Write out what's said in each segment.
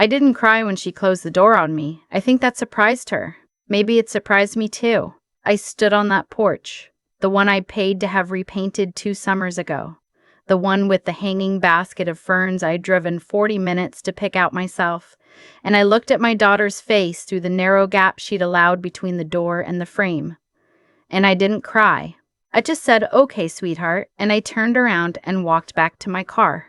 I didn't cry when she closed the door on me. I think that surprised her. Maybe it surprised me too. I stood on that porch, the one I paid to have repainted 2 summers ago. The one with the hanging basket of ferns I'd driven 40 minutes to pick out myself, and I looked at my daughter's face through the narrow gap she'd allowed between the door and the frame. And I didn't cry. I just said, "Okay, sweetheart," and I turned around and walked back to my car.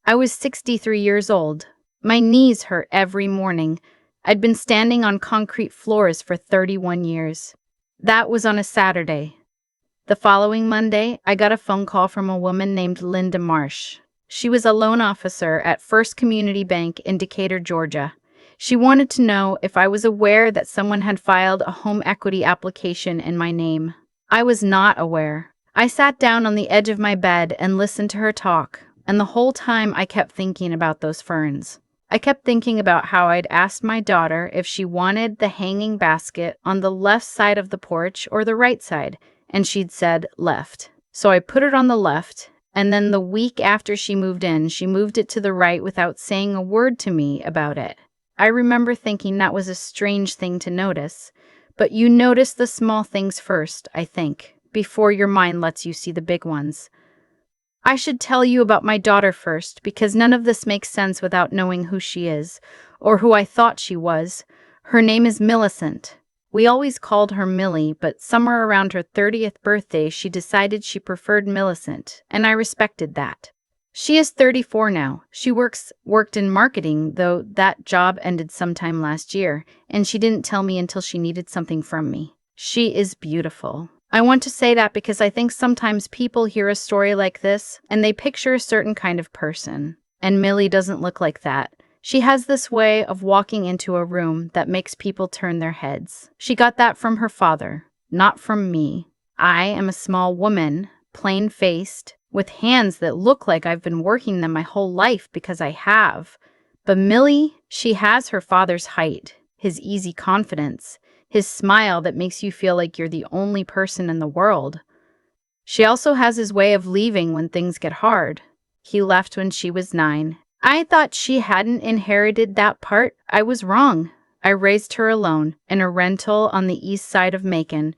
I was 63 years old. My knees hurt every morning. I'd been standing on concrete floors for 31 years. That was on a Saturday. The following Monday, I got a phone call from a woman named Linda Marsh. She was a loan officer at First Community Bank in Decatur, Georgia. She wanted to know if I was aware that someone had filed a home equity application in my name. I was not aware. I sat down on the edge of my bed and listened to her talk, and the whole time I kept thinking about those ferns. I kept thinking about how I'd asked my daughter if she wanted the hanging basket on the left side of the porch or the right side, and she'd said left. So I put it on the left, and then the week after she moved in, she moved it to the right without saying a word to me about it. I remember thinking that was a strange thing to notice, but you notice the small things first, I think, before your mind lets you see the big ones. I should tell you about my daughter first, because none of this makes sense without knowing who she is, or who I thought she was. Her name is Millicent. We always called her Millie, but somewhere around her 30th birthday she decided she preferred Millicent, and I respected that. She is 34 now. She worked in marketing, though that job ended sometime last year, and she didn't tell me until she needed something from me. She is beautiful. I want to say that because I think sometimes people hear a story like this, and they picture a certain kind of person. And Millie doesn't look like that. She has this way of walking into a room that makes people turn their heads. She got that from her father, not from me. I am a small woman, plain-faced, with hands that look like I've been working them my whole life because I have. But Millie, she has her father's height, his easy confidence, his smile that makes you feel like you're the only person in the world. She also has his way of leaving when things get hard. He left when she was 9. I thought she hadn't inherited that part. I was wrong. I raised her alone, in a rental on the east side of Macon.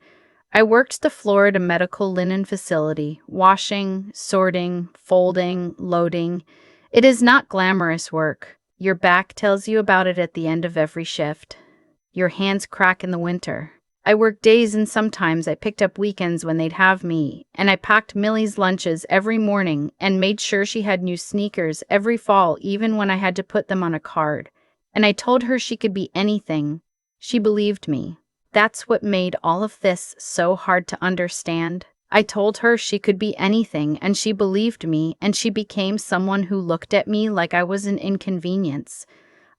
I worked the floor at a medical linen facility, washing, sorting, folding, loading. It is not glamorous work. Your back tells you about it at the end of every shift. Your hands crack in the winter. I worked days and sometimes I picked up weekends when they'd have me, and I packed Millie's lunches every morning and made sure she had new sneakers every fall, even when I had to put them on a card. And I told her she could be anything. She believed me. That's what made all of this so hard to understand. I told her she could be anything, and she believed me, and she became someone who looked at me like I was an inconvenience.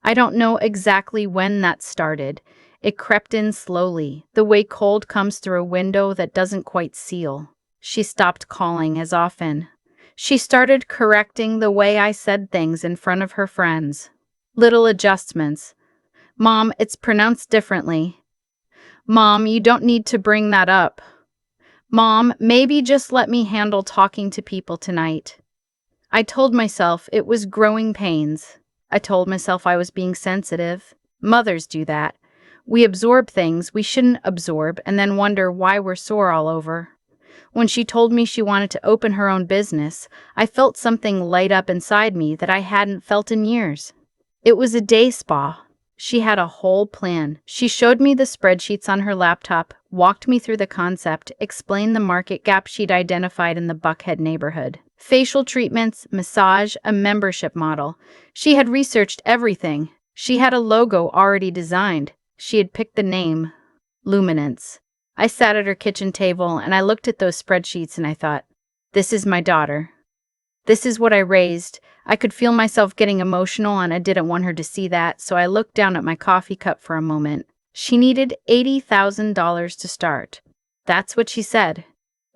I don't know exactly when that started. It crept in slowly, the way cold comes through a window that doesn't quite seal. She stopped calling as often. She started correcting the way I said things in front of her friends. Little adjustments. "Mom, it's pronounced differently." "Mom, you don't need to bring that up." "Mom, maybe just let me handle talking to people tonight." I told myself it was growing pains. I told myself I was being sensitive. Mothers do that. We absorb things we shouldn't absorb and then wonder why we're sore all over. When she told me she wanted to open her own business, I felt something light up inside me that I hadn't felt in years. It was a day spa. She had a whole plan. She showed me the spreadsheets on her laptop, walked me through the concept, explained the market gap she'd identified in the Buckhead neighborhood. Facial treatments, massage, a membership model. She had researched everything. She had a logo already designed. She had picked the name, Luminance. I sat at her kitchen table and I looked at those spreadsheets and I thought, this is my daughter. This is what I raised. I could feel myself getting emotional and I didn't want her to see that, so I looked down at my coffee cup for a moment. She needed $80,000 to start. That's what she said.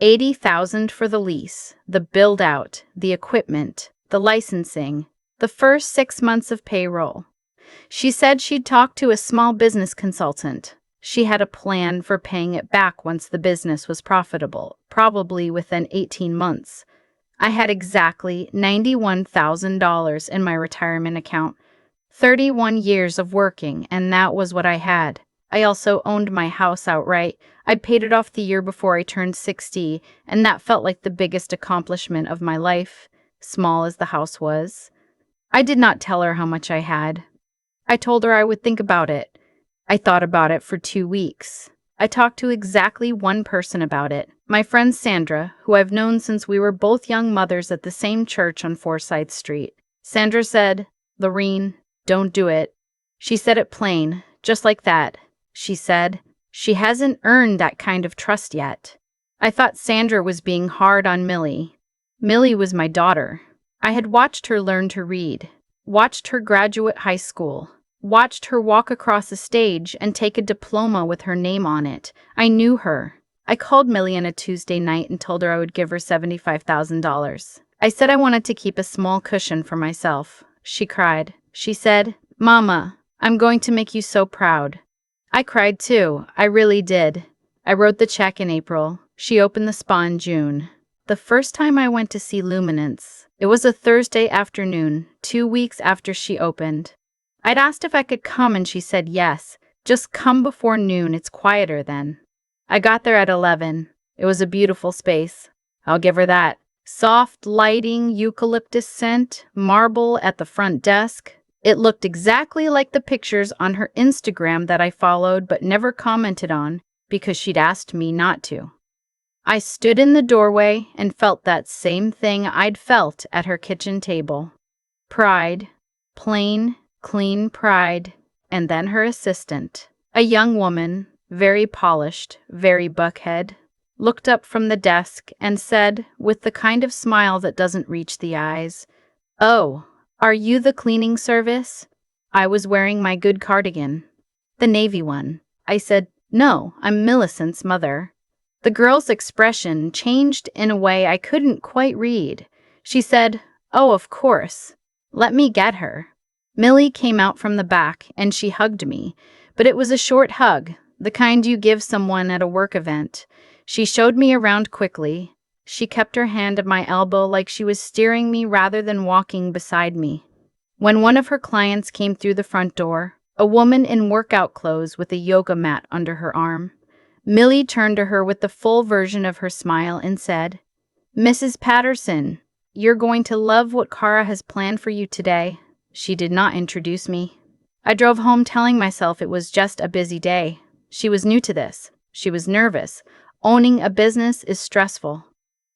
$80,000 for the lease, the build-out, the equipment, the licensing, the first 6 months of payroll. She said she'd talked to a small business consultant. She had a plan for paying it back once the business was profitable, probably within 18 months. I had exactly $91,000 in my retirement account. 31 years of working, and that was what I had. I also owned my house outright. I paid it off the year before I turned 60, and that felt like the biggest accomplishment of my life, small as the house was. I did not tell her how much I had. I told her I would think about it. I thought about it for 2 weeks. I talked to exactly one person about it, my friend Sandra, who I've known since we were both young mothers at the same church on Forsyth Street. Sandra said, "Lorene, don't do it." She said it plain, just like that. She said, "She hasn't earned that kind of trust yet." I thought Sandra was being hard on Millie. Millie was my daughter. I had watched her learn to read, watched her graduate high school, watched her walk across a stage and take a diploma with her name on it. I knew her. I called Millie on a Tuesday night and told her I would give her $75,000. I said I wanted to keep a small cushion for myself. She cried. She said, "Mama, I'm going to make you so proud." I cried too. I really did. I wrote the check in April. She opened the spa in June. The first time I went to see Luminance, it was a Thursday afternoon, 2 weeks after she opened. I'd asked if I could come and she said yes. Just come before noon, it's quieter then. I got there at 11. It was a beautiful space. I'll give her that. Soft lighting, eucalyptus scent, marble at the front desk. It looked exactly like the pictures on her Instagram that I followed but never commented on because she'd asked me not to. I stood in the doorway and felt that same thing I'd felt at her kitchen table. Pride. Plain, clean pride. And then her assistant, a young woman, very polished, very buckhead, looked up from the desk and said, with the kind of smile that doesn't reach the eyes, "Oh, are you the cleaning service?" I was wearing my good cardigan, the navy one. I said, "No, I'm Millicent's mother." The girl's expression changed in a way I couldn't quite read. She said, "Oh, of course. Let me get her." Millie came out from the back and she hugged me, but it was a short hug, the kind you give someone at a work event. She showed me around quickly. She kept her hand at my elbow like she was steering me rather than walking beside me. When one of her clients came through the front door, a woman in workout clothes with a yoga mat under her arm, Millie turned to her with the full version of her smile and said, "Mrs. Patterson, you're going to love what Kara has planned for you today." She did not introduce me. I drove home telling myself it was just a busy day. She was new to this. She was nervous. Owning a business is stressful.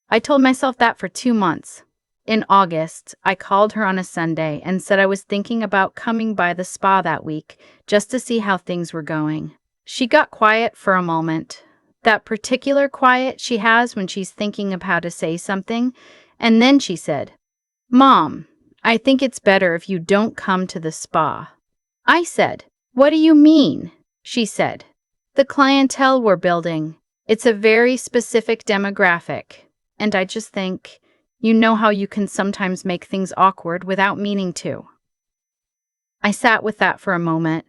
I told myself that for 2 months. In August, I called her on a Sunday and said I was thinking about coming by the spa that week just to see how things were going. She got quiet for a moment, that particular quiet she has when she's thinking of how to say something, and then she said, "Mom, I think it's better if you don't come to the spa." I said, "What do you mean?" She said, "The clientele we're building. It's a very specific demographic." And I just think, you know how you can sometimes make things awkward without meaning to. I sat with that for a moment.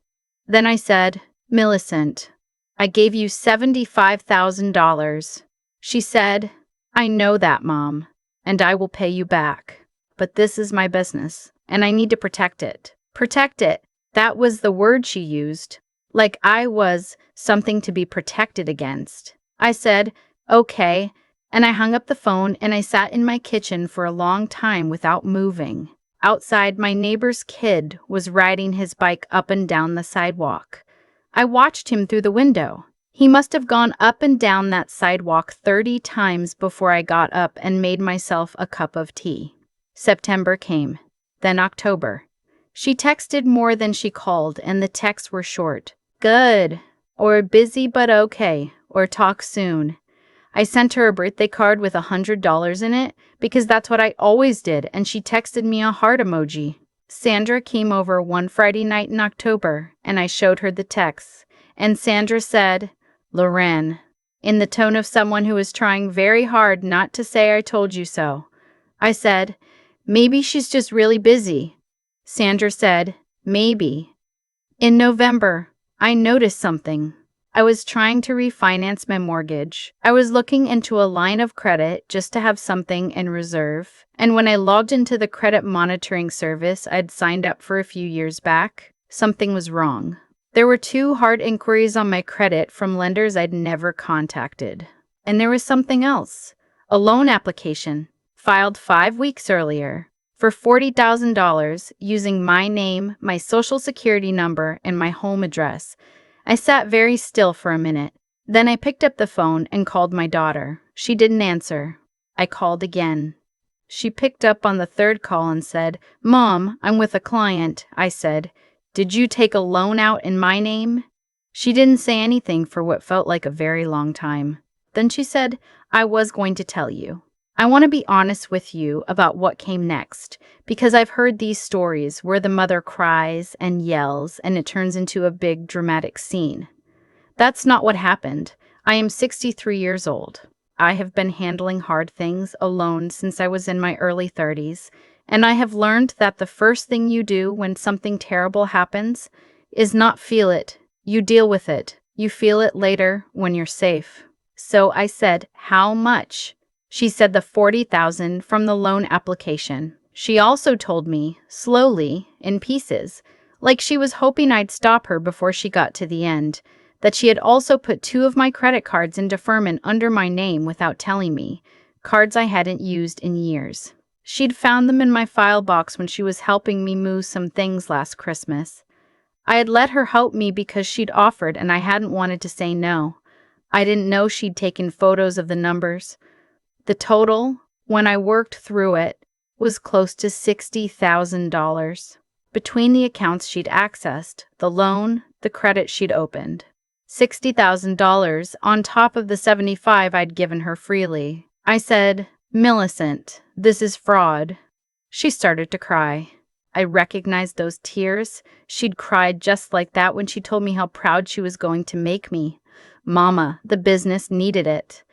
Then I said, "Millicent, I gave you $75,000. She said, "I know that, Mom, and I will pay you back. But this is my business, and I need to protect it." Protect it. That was the word she used, like I was something to be protected against. I said, "Okay," and I hung up the phone and I sat in my kitchen for a long time without moving. Outside, my neighbor's kid was riding his bike up and down the sidewalk. I watched him through the window. He must have gone up and down that sidewalk 30 times before I got up and made myself a cup of tea. September came, then October. She texted more than she called, and the texts were short. "Good," or "busy but okay," or "talk soon." I sent her a birthday card with $100 in it because that's what I always did, and she texted me a heart emoji. Sandra came over one Friday night in October, and I showed her the texts, and Sandra said, "Lorene," in the tone of someone who is trying very hard not to say "I told you so." I said, "Maybe she's just really busy." Sandra said, "Maybe." In November, I noticed something. I was trying to refinance my mortgage. I was looking into a line of credit just to have something in reserve. And when I logged into the credit monitoring service I'd signed up for a few years back, something was wrong. There were 2 hard inquiries on my credit from lenders I'd never contacted. And there was something else. A loan application, filed 5 weeks earlier, for $40,000 using my name, my social security number, and my home address. I sat very still for a minute. Then I picked up the phone and called my daughter. She didn't answer. I called again. She picked up on the 3rd call and said, "Mom, I'm with a client." I said, "Did you take a loan out in my name?" She didn't say anything for what felt like a very long time. Then she said, "I was going to tell you. I want to be honest with you about what came next, because I've heard these stories where the mother cries and yells and it turns into a big dramatic scene. That's not what happened. I am 63 years old. I have been handling hard things alone since I was in my early 30s, and I have learned that the first thing you do when something terrible happens is not feel it. You deal with it. You feel it later when you're safe." So I said, "How much?" She said the $40,000 from the loan application. She also told me, slowly, in pieces, like she was hoping I'd stop her before she got to the end, that she had also put 2 of my credit cards in deferment under my name without telling me, cards I hadn't used in years. She'd found them in my file box when she was helping me move some things last Christmas. I had let her help me because she'd offered and I hadn't wanted to say no. I didn't know she'd taken photos of the numbers. The total, when I worked through it, was close to $60,000 between the accounts she'd accessed, the loan, the credit she'd opened. $60,000 on top of the $75,000 I'd given her freely. I said, "Millicent, this is fraud." She started to cry. I recognized those tears. She'd cried just like that when she told me how proud she was going to make me. "Mama, the business needed it.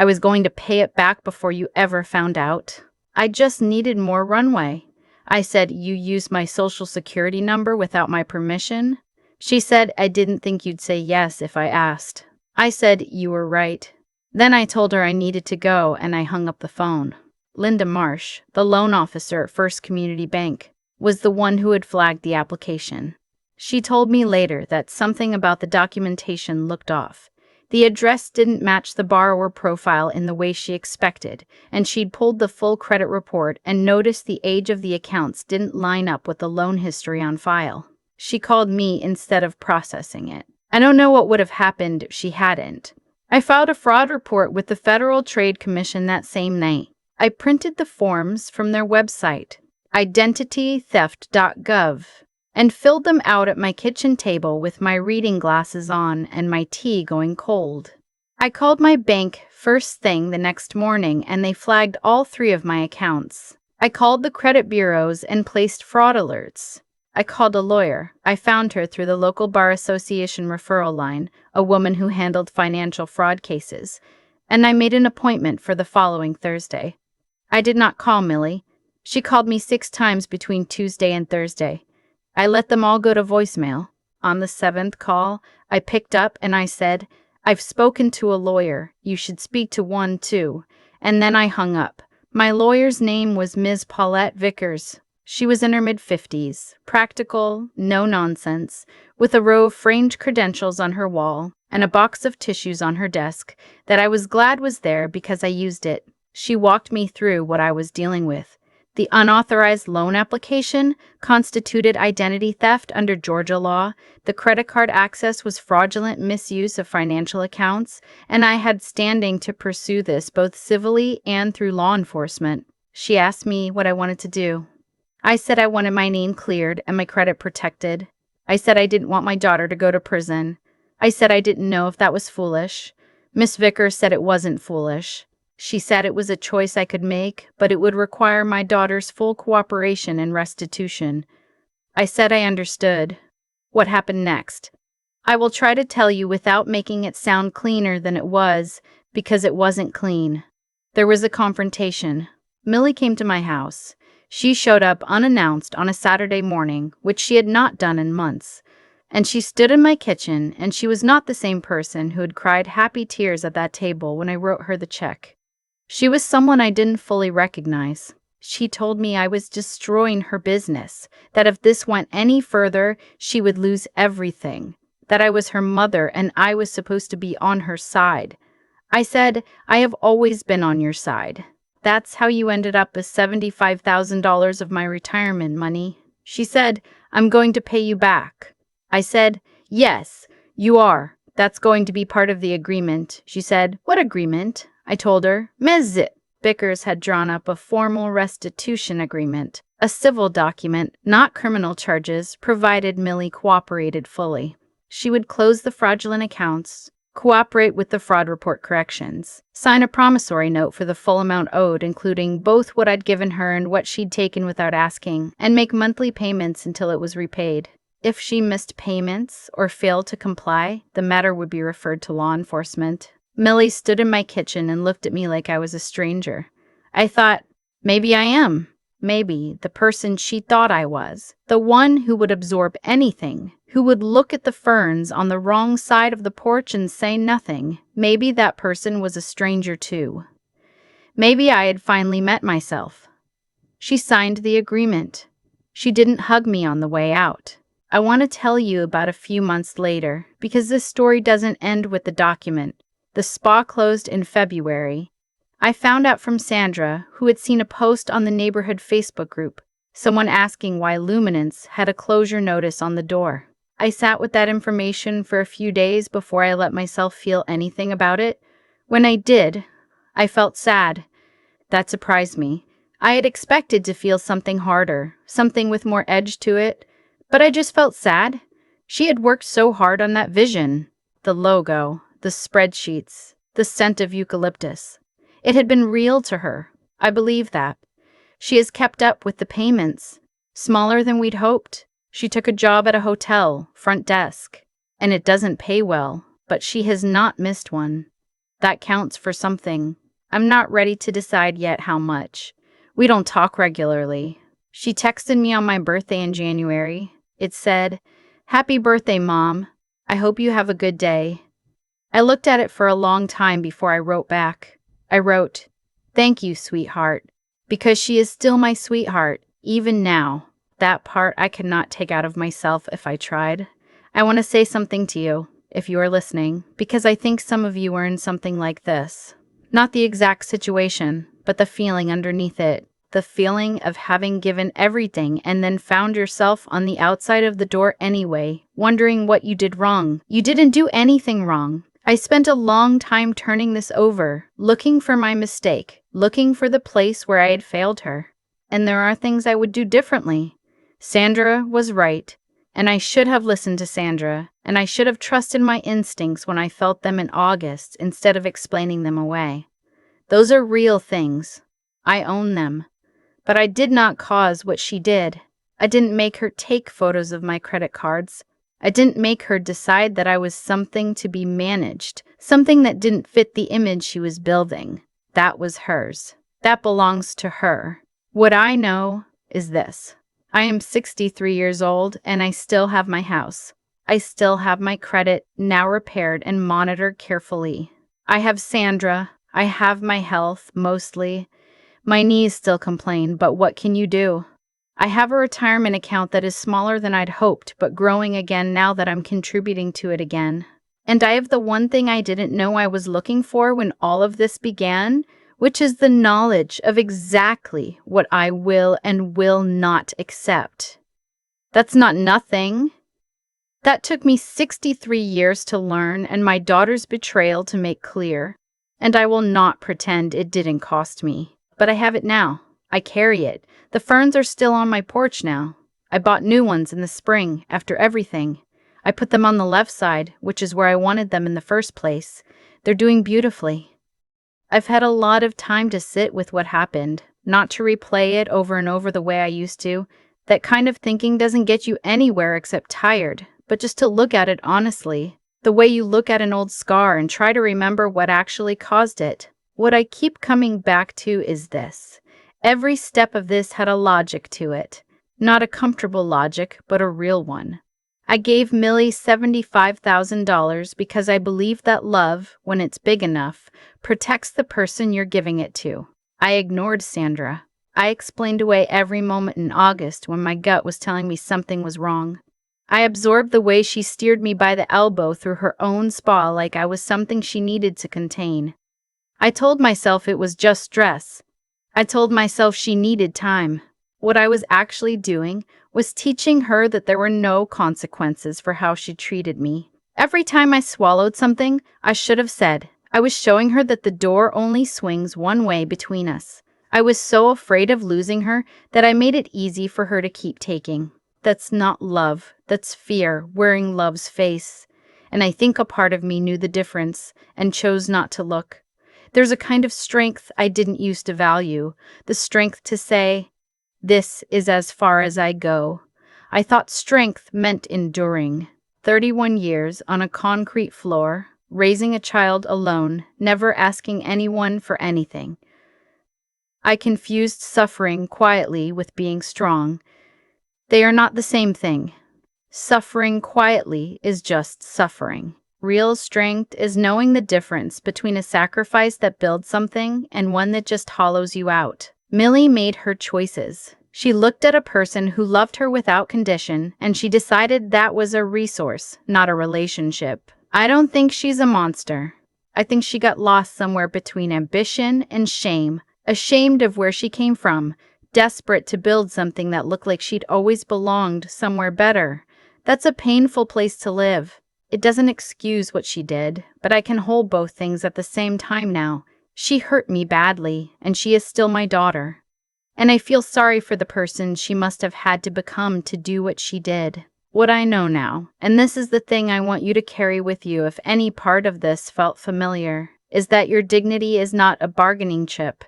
I was going to pay it back before you ever found out. I just needed more runway." I said, "You used my social security number without my permission?" She said, "I didn't think you'd say yes if I asked." I said, "You were right." Then I told her I needed to go and I hung up the phone. Linda Marsh, the loan officer at First Community Bank, was the one who had flagged the application. She told me later that something about the documentation looked off. The address didn't match the borrower profile in the way she expected, and she'd pulled the full credit report and noticed the age of the accounts didn't line up with the loan history on file. She called me instead of processing it. I don't know what would have happened if she hadn't. I filed a fraud report with the Federal Trade Commission that same night. I printed the forms from their website, identitytheft.gov, and filled them out at my kitchen table with my reading glasses on and my tea going cold. I called my bank first thing the next morning and they flagged all 3 of my accounts. I called the credit bureaus and placed fraud alerts. I called a lawyer. I found her through the local bar association referral line, a woman who handled financial fraud cases, and I made an appointment for the following Thursday. I did not call Millie. She called me 6 times between Tuesday and Thursday. I let them all go to voicemail. On the 7th call, I picked up and I said, "I've spoken to a lawyer. You should speak to one too." And then I hung up. My lawyer's name was Ms. Paulette Vickers. She was in her mid-50s, practical, no nonsense, with a row of framed credentials on her wall and a box of tissues on her desk that I was glad was there because I used it. She walked me through what I was dealing with. The unauthorized loan application constituted identity theft under Georgia law, the credit card access was fraudulent misuse of financial accounts, and I had standing to pursue this both civilly and through law enforcement. She asked me what I wanted to do. I said I wanted my name cleared and my credit protected. I said I didn't want my daughter to go to prison. I said I didn't know if that was foolish. Miss Vickers said it wasn't foolish. She said it was a choice I could make, but it would require my daughter's full cooperation and restitution. I said I understood. What happened next? I will try to tell you without making it sound cleaner than it was, because it wasn't clean. There was a confrontation. Millie came to my house. She showed up unannounced on a Saturday morning, which she had not done in months. And she stood in my kitchen, and she was not the same person who had cried happy tears at that table when I wrote her the check. She was someone I didn't fully recognize. She told me I was destroying her business, that if this went any further, she would lose everything, that I was her mother and I was supposed to be on her side. I said, I have always been on your side. That's how you ended up with $75,000 of my retirement money. She said, I'm going to pay you back. I said, yes, you are. That's going to be part of the agreement. She said, what agreement? I told her, Ms. Bickers had drawn up a formal restitution agreement, a civil document, not criminal charges, provided Millie cooperated fully. She would close the fraudulent accounts, cooperate with the fraud report corrections, sign a promissory note for the full amount owed, including both what I'd given her and what she'd taken without asking, and make monthly payments until it was repaid. If she missed payments or failed to comply, the matter would be referred to law enforcement. Millie stood in my kitchen and looked at me like I was a stranger. I thought, maybe I am. Maybe the person she thought I was. The one who would absorb anything, who would look at the ferns on the wrong side of the porch and say nothing. Maybe that person was a stranger too. Maybe I had finally met myself. She signed the agreement. She didn't hug me on the way out. I want to tell you about a few months later, because this story doesn't end with the document. The spa closed in February. I found out from Sandra, who had seen a post on the neighborhood Facebook group, someone asking why Luminance had a closure notice on the door. I sat with that information for a few days before I let myself feel anything about it. When I did, I felt sad. That surprised me. I had expected to feel something harder, something with more edge to it, but I just felt sad. She had worked so hard on that vision, the logo, the spreadsheets, the scent of eucalyptus. It had been real to her. I believe that. She has kept up with the payments. Smaller than we'd hoped. She took a job at a hotel, front desk. And it doesn't pay well, but she has not missed one. That counts for something. I'm not ready to decide yet how much. We don't talk regularly. She texted me on my birthday in January. It said, "Happy birthday, Mom. I hope you have a good day." I looked at it for a long time before I wrote back. I wrote, "Thank you, sweetheart," because she is still my sweetheart, even now. That part I could not take out of myself if I tried. I want to say something to you, if you are listening, because I think some of you are in something like this. Not the exact situation, but the feeling underneath it. The feeling of having given everything and then found yourself on the outside of the door anyway, wondering what you did wrong. You didn't do anything wrong. I spent a long time turning this over, looking for my mistake, looking for the place where I had failed her. And there are things I would do differently. Sandra was right, and I should have listened to Sandra, and I should have trusted my instincts when I felt them in August instead of explaining them away. Those are real things. I own them. But I did not cause what she did. I didn't make her take photos of my credit cards. I didn't make her decide that I was something to be managed, something that didn't fit the image she was building. That was hers. That belongs to her. What I know is this. I am 63 years old and I still have my house. I still have my credit, now repaired and monitored carefully. I have Sandra. I have my health, mostly. My knees still complain, but what can you do? I have a retirement account that is smaller than I'd hoped, but growing again now that I'm contributing to it again. And I have the one thing I didn't know I was looking for when all of this began, which is the knowledge of exactly what I will and will not accept. That's not nothing. That took me 63 years to learn and my daughter's betrayal to make clear. And I will not pretend it didn't cost me. But I have it now. I carry it. The ferns are still on my porch now. I bought new ones in the spring, after everything. I put them on the left side, which is where I wanted them in the first place. They're doing beautifully. I've had a lot of time to sit with what happened, not to replay it over and over the way I used to. That kind of thinking doesn't get you anywhere except tired, but just to look at it honestly, the way you look at an old scar and try to remember what actually caused it. What I keep coming back to is this. Every step of this had a logic to it. Not a comfortable logic, but a real one. I gave Millie $75,000 because I believe that love, when it's big enough, protects the person you're giving it to. I ignored Sandra. I explained away every moment in August when my gut was telling me something was wrong. I absorbed the way she steered me by the elbow through her own spa like I was something she needed to contain. I told myself it was just stress. I told myself she needed time. What I was actually doing was teaching her that there were no consequences for how she treated me. Every time I swallowed something I should have said, I was showing her that the door only swings one way between us. I was so afraid of losing her that I made it easy for her to keep taking. That's not love, that's fear wearing love's face. And I think a part of me knew the difference and chose not to look. There's a kind of strength I didn't used to value, the strength to say, "This is as far as I go." I thought strength meant enduring. 31 years on a concrete floor, raising a child alone, never asking anyone for anything. I confused suffering quietly with being strong. They are not the same thing. Suffering quietly is just suffering. Real strength is knowing the difference between a sacrifice that builds something and one that just hollows you out. Millie made her choices. She looked at a person who loved her without condition, and she decided that was a resource, not a relationship. I don't think she's a monster. I think she got lost somewhere between ambition and shame, ashamed of where she came from, desperate to build something that looked like she'd always belonged somewhere better. That's a painful place to live. It doesn't excuse what she did, but I can hold both things at the same time now. She hurt me badly, and she is still my daughter. And I feel sorry for the person she must have had to become to do what she did. What I know now, and this is the thing I want you to carry with you if any part of this felt familiar, is that your dignity is not a bargaining chip.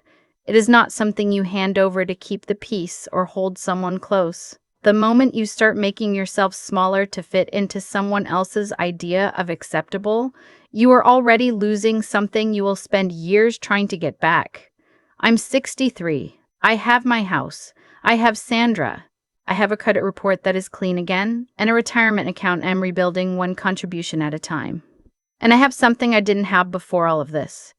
It is not something you hand over to keep the peace or hold someone close. The moment you start making yourself smaller to fit into someone else's idea of acceptable, you are already losing something you will spend years trying to get back. I'm 63. I have my house. I have Sandra. I have a credit report that is clean again, and a retirement account I'm rebuilding one contribution at a time. And I have something I didn't have before all of this.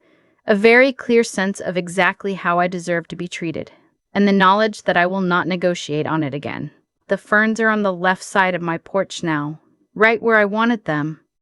A very clear sense of exactly how I deserve to be treated, and the knowledge that I will not negotiate on it again. The ferns are on the left side of my porch now, right where I wanted them.